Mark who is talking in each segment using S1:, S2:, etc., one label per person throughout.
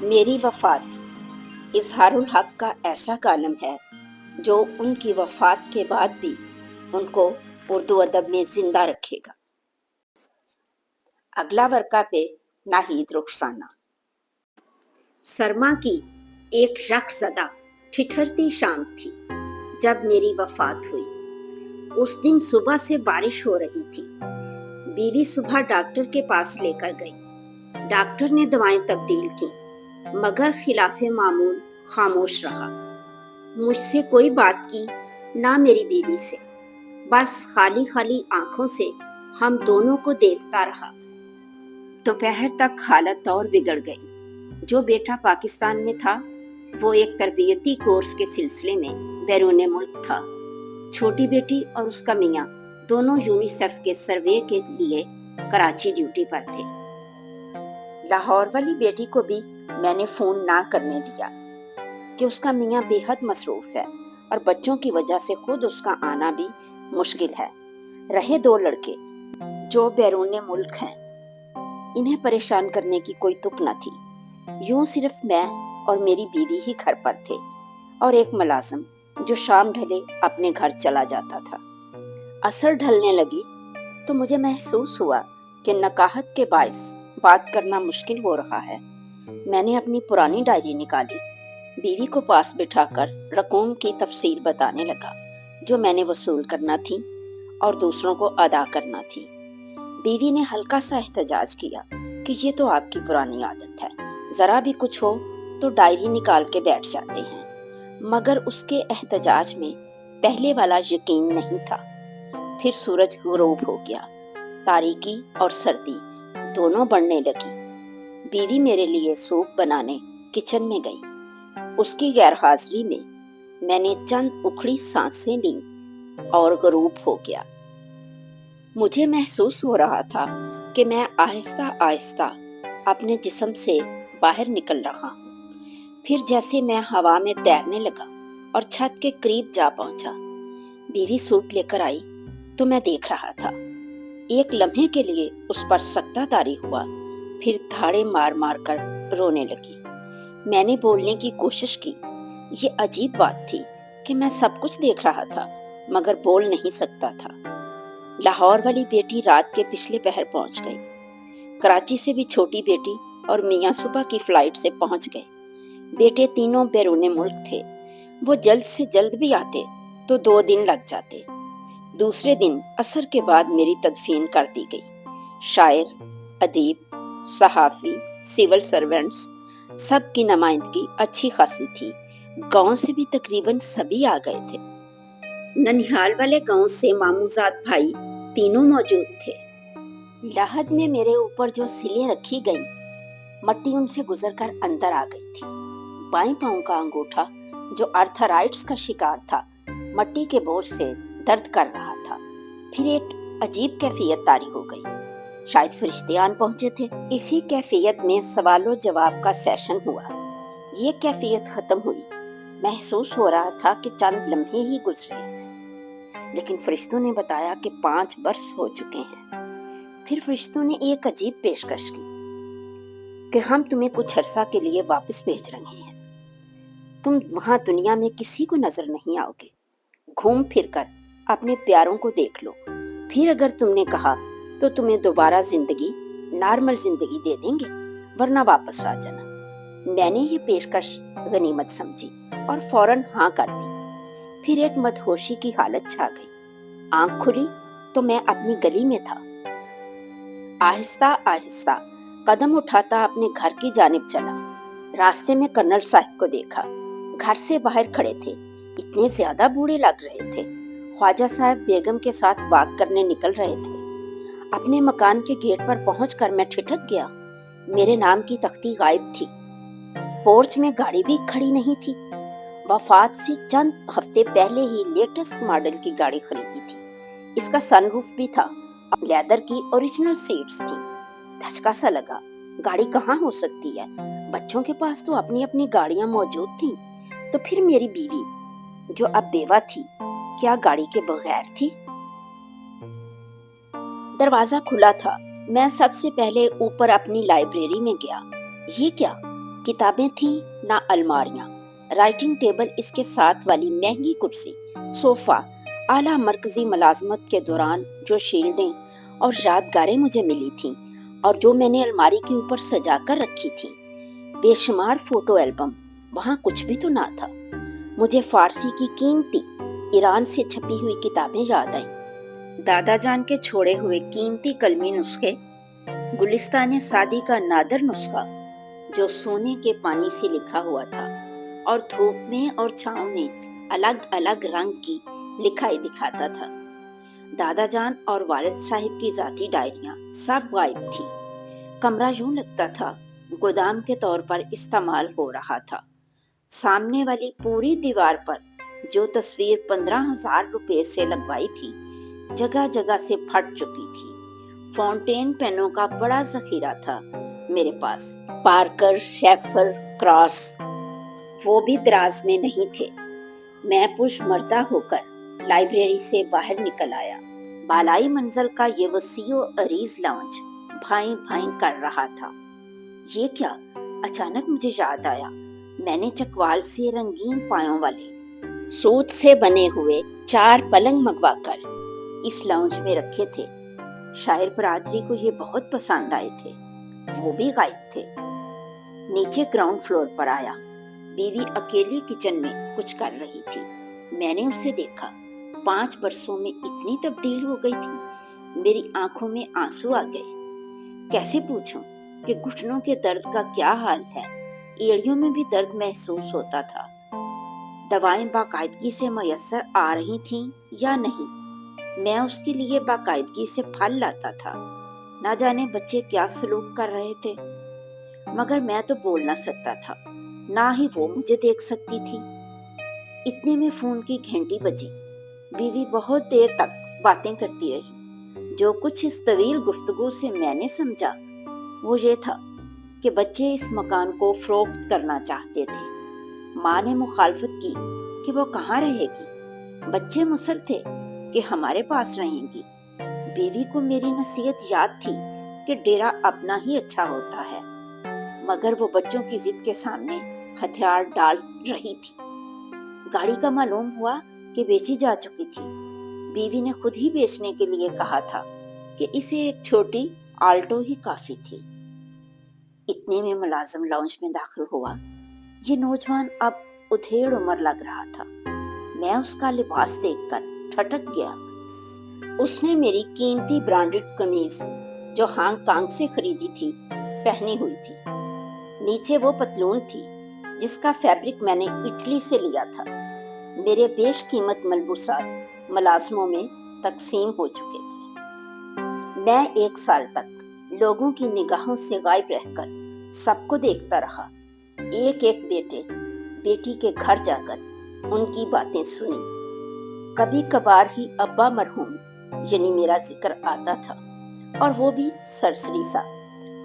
S1: میری وفات اظہارُ الحق کا ایسا کالم ہے جو ان کی وفات کے بعد بھی ان کو اردو ادب میں زندہ رکھے گا۔ اگلا ورقہ پہ ناہید رخسانہ۔ سرما کی ایک رقص زدہ ٹھٹھرتی شام تھی جب میری وفات ہوئی۔ اس دن صبح سے بارش ہو رہی تھی۔ بیوی صبح ڈاکٹر کے پاس لے کر گئی۔ ڈاکٹر نے دوائیں تبدیل کی مگر خلاف معمول خاموش رہا۔ مجھ سے کوئی بات کی نہ میری بیوی سے، بس خالی خالی آنکھوں سے ہم دونوں کو دیکھتا رہا۔ دوپہر تک حالت اور بگڑ گئی۔ جو بیٹا پاکستان میں تھا وہ ایک تربیتی کورس کے سلسلے میں بیرون ملک تھا۔ چھوٹی بیٹی اور اس کا میاں دونوں یونیسیف کے سروے کے لیے کراچی ڈیوٹی پر تھے۔ لاہور والی بیٹی کو بھی میں نے فون نہ کرنے دیا کہ اس کا میاں بے حد مصروف ہے اور بچوں کی وجہ سے خود اس کا آنا بھی مشکل ہے۔ رہے دو لڑکے جو بیرون ملک ہیں، انہیں پریشان کرنے کی کوئی تک نہ تھی۔ یوں صرف میں اور میری بیوی ہی گھر پر تھے اور ایک ملازم جو شام ڈھلے اپنے گھر چلا جاتا تھا۔ عصر ڈھلنے لگی تو مجھے محسوس ہوا کہ نکاہت کے باعث بات کرنا مشکل ہو رہا ہے۔ میں نے اپنی پرانی ڈائری نکالی، بیوی کو پاس بٹھا کر رقوم کی تفصیل بتانے لگا جو میں نے وصول کرنا تھی اور دوسروں کو ادا کرنا تھی۔ بیوی نے ہلکا سا احتجاج کیا کہ یہ تو آپ کی پرانی عادت ہے، ذرا بھی کچھ ہو تو ڈائری نکال کے بیٹھ جاتے ہیں، مگر اس کے احتجاج میں پہلے والا یقین نہیں تھا۔ پھر سورج غروب ہو گیا، تاریکی اور سردی دونوں بڑھنے لگی۔ بیوی میرے لیے سوپ بنانے کچن میں گئی۔ اس کی غیر حاضری میں نے چند اکھڑی سانسیں لیں اور غروب ہو گیا۔ مجھے محسوس ہو رہا تھا کہ میں آہستہ آہستہ اپنے جسم سے باہر نکل رہا ہوں۔ پھر جیسے میں ہوا میں تیرنے لگا اور چھت کے قریب جا پہنچا۔ بیوی سوپ لے کر آئی تو میں دیکھ رہا تھا۔ ایک لمحے کے لیے اس پر سکتہ طاری ہوا، پھر دھاڑے مار مار کر رونے لگی۔ میں نے بولنے کی کوشش کی۔ یہ عجیب بات تھی کہ میں سب کچھ دیکھ رہا تھا مگر بول نہیں سکتا تھا۔ لاہور والی بیٹی رات کے پچھلے پہر پہنچ گئی۔ کراچی سے بھی چھوٹی بیٹی اور میاں صبح کی فلائٹ سے پہنچ گئے۔ بیٹے تینوں بیرون ملک تھے۔ وہ جلد سے جلد بھی آتے تو 2 دن لگ جاتے۔ دوسرے دن عصر کے بعد میری تدفین کر دی گئی۔ شاعر، ادیب، صحافی، سول سرونٹس سب کی نمائندگی اچھی خاصی تھی۔ گاؤں سے بھی تقریباً سبھی آ گئے تھے۔ ننہال والے گاؤں سے ماموزاد بھائی تینوں موجود تھے۔ لاحد میں میرے اوپر جو سلیں رکھی گئیں، مٹی ان سے گزر کر اندر آ گئی تھی۔ بائیں پاؤں کا انگوٹھا جو آرتھرائٹس کا شکار تھا، مٹی کے بوجھ سے درد کر رہا تھا۔ پھر ایک عجیب کیفیت طاری ہو گئی، شاید فرشتے آن پہنچے تھے۔ اسی کیفیت میں سوال و جواب کا سیشن ہوا۔ یہ کیفیت ختم ہوئی، محسوس ہو رہا تھا کہ چند لمحے ہی گزرے ہیں، لیکن فرشتوں نے بتایا کہ 5 برس ہو چکے ہیں۔ پھر فرشتوں نے ایک عجیب پیشکش کی کہ ہم تمہیں کچھ عرصہ کے لیے واپس بھیج رہے ہیں۔ تم وہاں دنیا میں کسی کو نظر نہیں آؤ گے۔ گھوم پھر کر اپنے پیاروں کو دیکھ لو، پھر اگر تم نے کہا تو تمہیں دوبارہ زندگی، نارمل زندگی دے دیں گے، ورنہ واپس آ جانا۔ میں نے یہ پیشکش غنیمت سمجھی اور فوراً ہاں کر دی۔ پھر ایک مدہوشی کی حالت چھا گئی۔ آنکھ کھلی تو میں اپنی گلی میں تھا۔ آہستہ آہستہ قدم اٹھاتا اپنے گھر کی جانب چلا۔ راستے میں کرنل صاحب کو دیکھا، گھر سے باہر کھڑے تھے، اتنے زیادہ بوڑھے لگ رہے تھے۔ خواجہ صاحب بیگم کے ساتھ واک کرنے نکل رہے تھے۔ اپنے مکان کے گیٹ پر پہنچ کر میں ٹھٹک گیا۔ میرے نام کی تختی غائب تھی۔ پورچ میں گاڑی بھی کھڑی نہیں تھی۔ وفات سے چند ہفتے پہلے ہی لیٹسٹ ماڈل کی گاڑی خریدی تھی۔ اس کا سن روف بھی تھا، لیدر کی اوریجنل سیٹس تھی۔ دھچکا سا لگا، گاڑی کہاں ہو سکتی ہے؟ بچوں کے پاس تو اپنی اپنی گاڑیاں موجود تھیں، تو پھر میری بیوی جو اب بیوہ تھی، کیا گاڑی کے بغیر تھی؟ دروازہ کھلا تھا۔ میں سب سے پہلے اوپر اپنی لائبریری میں گیا۔ یہ کیا؟ किताबें थी ना अलमारियां, राइटिंग टेबल, इसके साथ वाली महंगी कुर्सी, सोफा, आला मरकजी मुलाजमत के दौरान जो शील्डें और यादगारें मुझे मिली थीं और जो मैंने अलमारी के ऊपर सजा कर रखी थी, बेशुमार फोटो एल्बम, वहाँ कुछ भी तो ना था। मुझे फारसी की कीमती ईरान से छपी हुई किताबें याद आईं। दादा जान के छोड़े हुए कीमती कलमी नुस्खे, गुलिस्तान सादी का नादर नुस्खा जो सोने के पानी से लिखा हुआ था और धूप में और छांव में अलग अलग रंग की लिखाई दिखाता था। दादा जान और वालिद साहिब की जाती डायरियां सब गायब थी। कमरा यूं लगता था गोदाम के तौर पर इस्तेमाल हो रहा था। सामने वाली पूरी दीवार पर जो तस्वीर 15,000 रुपए से लगवाई थी, जगह जगह से फट चुकी थी। फाउंटेन पेनों का बड़ा जखीरा था मेरे पास, पार्कर, शेफर, क्रॉस, वो भी दराज में नहीं थे। मैं पुशमर्दा होकर लाइब्रेरी से बाहर निकल आया। बालाई मंजिल का ये वसीओ अरीज लाउंज भाई भाई कर रहा था। ये क्या? अचानक मुझे याद आया, मैंने चकवाल से रंगीन पायों वाले सूत से बने हुए 4 पलंग मंगवाकर इस लाउंज में रखे थे। शायर बरादरी को ये बहुत पसंद आए थे, वो भी गायब थे। नीचे ग्राउंड फ्लोर पर आया। बीवी अकेली किचन में कुछ कर रही थी। मैंने उसे देखा। 5 बरसों में इतनी तब्दील हो गई थी। मेरी आंखों में आंसू आ गए। कैसे पूछूं कि घुटनों के दर्द का क्या हाल है। एड़ियों में भी दर्द महसूस होता था। दवाएं बाकायदगी से मयस्सर आ रही थीं या नहीं। मैं उसके लिए बाकायदगी से फल लाता था। ना जाने बच्चे क्या सलूक कर रहे थे, मगर मैं तो बोल ना सकता था, ना ही वो मुझे देख सकती थी। इतने में फोन की घंटी बजी। बीवी बहुत देर तक बातें करती रही। जो कुछ इस तवील गुफ्तगू से मैंने समझा वो ये था कि बच्चे इस मकान को फरोख्त करना चाहते थे। माँ ने मुखालफत की कि वो कहाँ रहेगी। बच्चे मुसर थे कि हमारे पास रहेंगी। बीवी को मेरी नसीहत याद थी कि डेरा अपना ही अच्छा होता है, मगर वो बच्चों की जिद के सामने हथियार डाल रही थी। गाड़ी का मालूम हुआ कि बेची जा चुकी थी। बीवी ने खुद ही बेचने के लिए कहा था कि इसे एक छोटी आल्टो ही काफी थी। इतने में मुलाजिम लाउंज में दाखिल हुआ। ये नौजवान अब उधेड़ उम्र लग रहा था। मैं उसका लिबास देखकर ठटक गया। उसने मेरी कीमती ब्रांडेड कमीज जो हांगकांग से खरीदी थी पहनी हुई थी। नीचे वो पतलून थी जिसका फैब्रिक मैंने इटली से लिया था। मेरे बेशकीमत मलबूसात मुलाजमों में तकसीम हो चुके थे। मैं 1 साल तक लोगों की निगाहों से गायब रहकर सबको देखता रहा। एक एक बेटे बेटी के घर जाकर उनकी बातें सुनी। कभी कभार ही अब्बा मरहूम यानी मेरा जिक्र आता था, और वो भी सरसरी सा।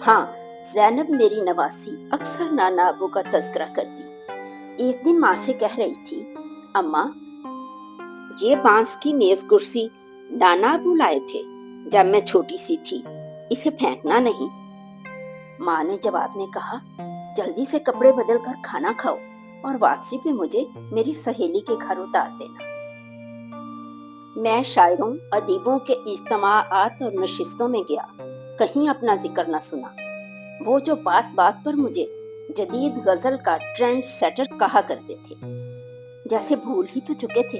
S1: हाँ, ज़ैनब मेरी नवासी अक्सर नाना अबू का तज़किरा करती। एक दिन माँ से कह रही थी, अम्मा, ये बांस की मेज कुर्सी नाना अबू लाए थे जब मैं छोटी सी थी, इसे फेंकना नहीं। माँ ने जवाब में कहा, जल्दी से कपड़े बदल कर खाना खाओ और वापसी पे मुझे मेरी सहेली के घर उतार देना। मैं शायरों, अदीबों के इज्तिमाआत और नशिस्तों में गया, कहीं अपना जिक्र न सुना। वो जो बात बात पर मुझे जदीद गजल का ट्रेंड सेटर कहा करते थे, जैसे भूल ही तो चुके थे।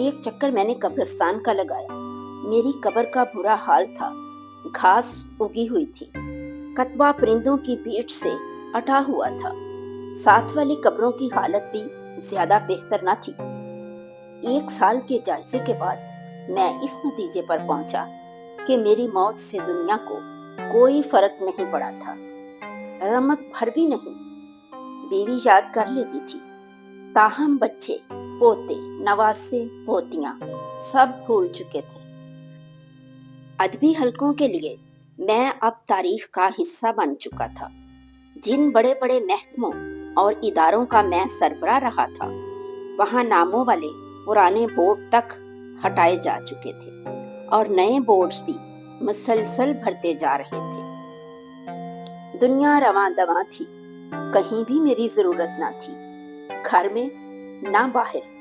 S1: एक चक्कर मैंने कब्रिस्तान का लगाया। मेरी कब्र का बुरा हाल था। घास उगी हुई थी, कतबा परिंदों की पीठ से अटा हुआ था। साथ वाली कब्रों की हालत भी ज्यादा बेहतर न थी। 1 साल के जायजे के बाद मैं इस नतीजे पर पहुंचा कि मेरी मौत से दुनिया को कोई फर्क नहीं पड़ा था, रमक भर भी नहीं। बीवी याद कर लेती थी, ताहम बच्चे, पोते, नवासे, पोतियां सब भूल चुके थे। अदबी हलकों के लिए मैं अब तारीख का हिस्सा बन चुका था। जिन बड़े बड़े महकमों और इदारों का मैं सरबराह रहा था, वहां नामों वाले पुराने बोर्ड तक हटाए जा चुके थे और नए बोर्ड्स भी मुसलसल भरते जा रहे थे। दुनिया रवां दवां थी। कहीं भी मेरी जरूरत ना थी, घर में ना बाहर।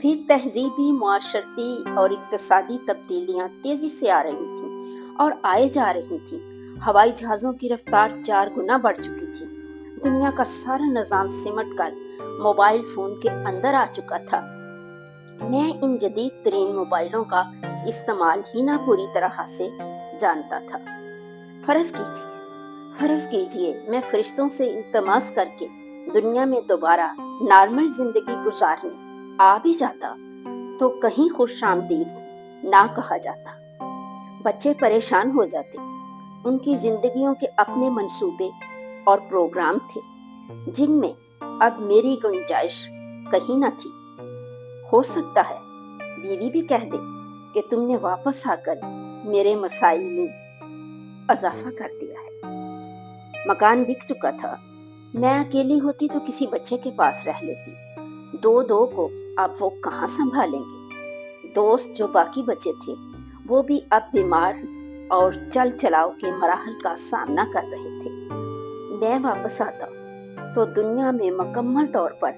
S1: फिर तहजीबी, मुआशरती और इक्तसादी तब्दीलियां तेजी से आ रही थीं और आए जा रही थीं। हवाई जहाज़ों की रफ्तार 4 गुना बढ़ चुकी थी। दुनिया का सारा निज़ाम सिमट कर मोबाइल फ़ोन के अंदर आ चुका था। मैं इन जदीद तरीन मोबाइलों का इस्तेमाल ही ना पूरी तरह से जानता था। फर्ज कीजिए मैं फरिश्तों से इल्तमास करके दुनिया में दोबारा नॉर्मल जिंदगी गुजारने आ भी जाता तो कहीं खुशामदीद ना कहा जाता। बच्चे परेशान हो जाते, उनकी जिंदगियों के अपने मंसूबे और प्रोग्राम थे जिनमें अब मेरी गुंजाइश कहीं न थी। हो सकता है बीवी भी कह दे कि तुमने वापस आकर मेरे मसाइल में इजाफा कर दिया है। मकान बिक चुका था। मैं अकेली होती तो किसी बच्चे के पास रह लेती। दो को अब वो कहाँ संभालेंगे। दोस्त जो बाकी बचे थे वो भी अब बीमार और चल चलाव के मराहल का सामना कर रहे थे। मैं वापस आता तो दुनिया में मुकम्मल तौर पर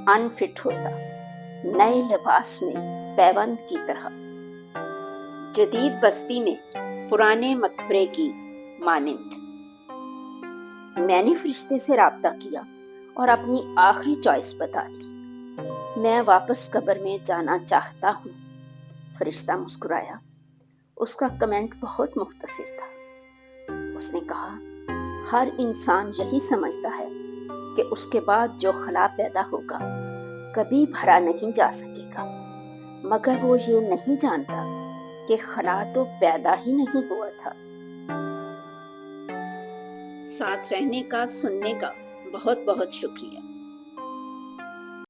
S1: अनफिट होता, नए लिबास में पैबंद की तरह। जदीद बस्ती में पुराने मकबरे की मानिंद। मैंने फरिश्ते से राब्ता किया और अपनी आखिरी चॉइस बता दी। मैं वापस कब्र में जाना चाहता हूँ। फरिश्ता मुस्कुराया। उसका कमेंट बहुत मुख्तसर था। उसने कहा, हर इंसान यही समझता है कि उसके बाद जो खला पैदा होगा कभी भरा नहीं जा सकेगा, मगर वो ये नहीं जानता कि खला तो पैदा ही नहीं हुआ था। साथ रहने का, सुनने का बहुत बहुत शुक्रिया।